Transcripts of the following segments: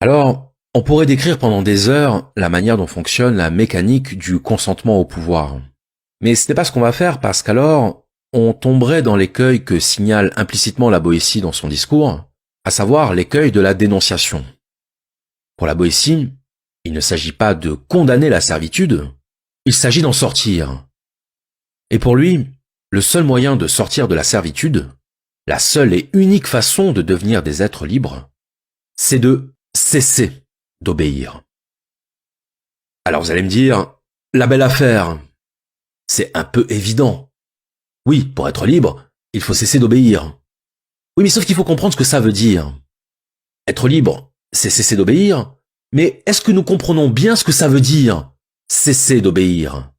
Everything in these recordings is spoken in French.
Alors, on pourrait décrire pendant des heures la manière dont fonctionne la mécanique du consentement au pouvoir. Mais ce n'est pas ce qu'on va faire parce qu'alors, on tomberait dans l'écueil que signale implicitement la Boétie dans son discours, à savoir l'écueil de la dénonciation. Pour la Boétie, il ne s'agit pas de condamner la servitude, il s'agit d'en sortir. Et pour lui, le seul moyen de sortir de la servitude, la seule et unique façon de devenir des êtres libres, c'est de cesser d'obéir. Alors vous allez me dire, la belle affaire, c'est un peu évident. Oui, pour être libre, il faut cesser d'obéir. Oui, mais sauf qu'il faut comprendre ce que ça veut dire. Être libre, c'est cesser d'obéir, mais est-ce que nous comprenons bien ce que ça veut dire, cesser d'obéir?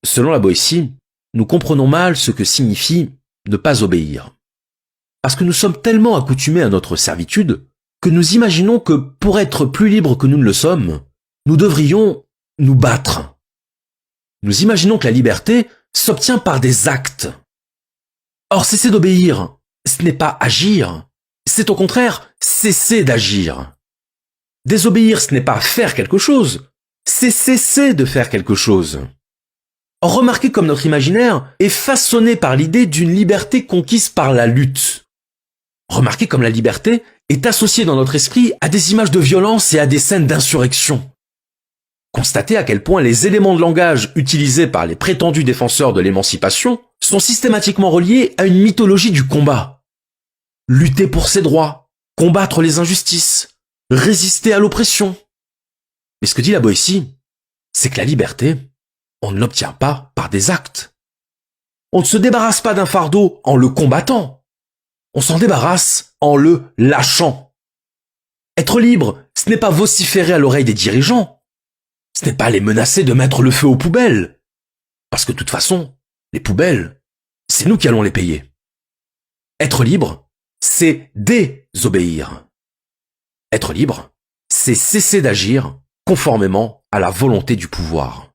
Selon la Boétie, nous comprenons mal ce que signifie ne pas obéir. Parce que nous sommes tellement accoutumés à notre servitude que nous imaginons que pour être plus libres que nous ne le sommes, nous devrions nous battre. Nous imaginons que la liberté s'obtient par des actes. Or, cesser d'obéir, ce n'est pas agir, c'est au contraire cesser d'agir. Désobéir, ce n'est pas faire quelque chose, c'est cesser de faire quelque chose. Or, remarquez comme notre imaginaire est façonné par l'idée d'une liberté conquise par la lutte. Remarquez comme la liberté est associée dans notre esprit à des images de violence et à des scènes d'insurrection. Constatez à quel point les éléments de langage utilisés par les prétendus défenseurs de l'émancipation sont systématiquement reliés à une mythologie du combat. Lutter pour ses droits, combattre les injustices, résister à l'oppression. Mais ce que dit la Boétie, c'est que la liberté, on ne l'obtient pas par des actes. On ne se débarrasse pas d'un fardeau en le combattant. On s'en débarrasse en le lâchant. Être libre, ce n'est pas vociférer à l'oreille des dirigeants. Ce n'est pas les menacer de mettre le feu aux poubelles. Parce que de toute façon, les poubelles, c'est nous qui allons les payer. Être libre, c'est désobéir. Être libre, c'est cesser d'agir conformément à la volonté du pouvoir.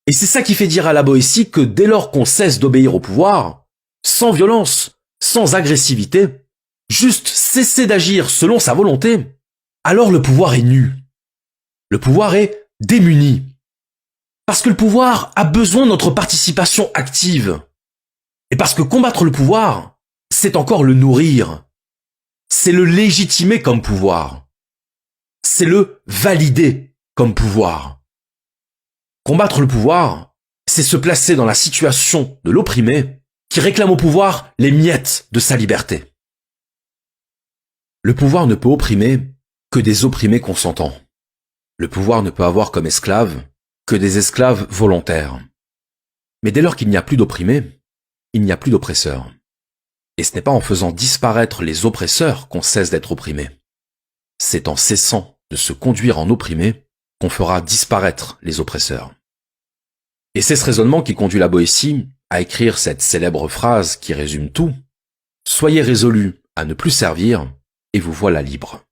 Et c'est ça qui fait dire à la Boétie que dès lors qu'on cesse d'obéir au pouvoir, sans violence, sans agressivité, juste cesser d'agir selon sa volonté, alors le pouvoir est nu. Le pouvoir est démuni. Parce que le pouvoir a besoin de notre participation active. Et parce que combattre le pouvoir, c'est encore le nourrir. C'est le légitimer comme pouvoir. C'est le valider comme pouvoir. Combattre le pouvoir, c'est se placer dans la situation de l'opprimé qui réclame au pouvoir les miettes de sa liberté. Le pouvoir ne peut opprimer que des opprimés consentants. Le pouvoir ne peut avoir comme esclaves que des esclaves volontaires. Mais dès lors qu'il n'y a plus d'opprimés, il n'y a plus d'oppresseurs. Et ce n'est pas en faisant disparaître les oppresseurs qu'on cesse d'être opprimé. C'est en cessant de se conduire en opprimé qu'on fera disparaître les oppresseurs. Et c'est ce raisonnement qui conduit la Boétie à écrire cette célèbre phrase qui résume tout. Soyez résolus à ne plus servir et vous voilà libre.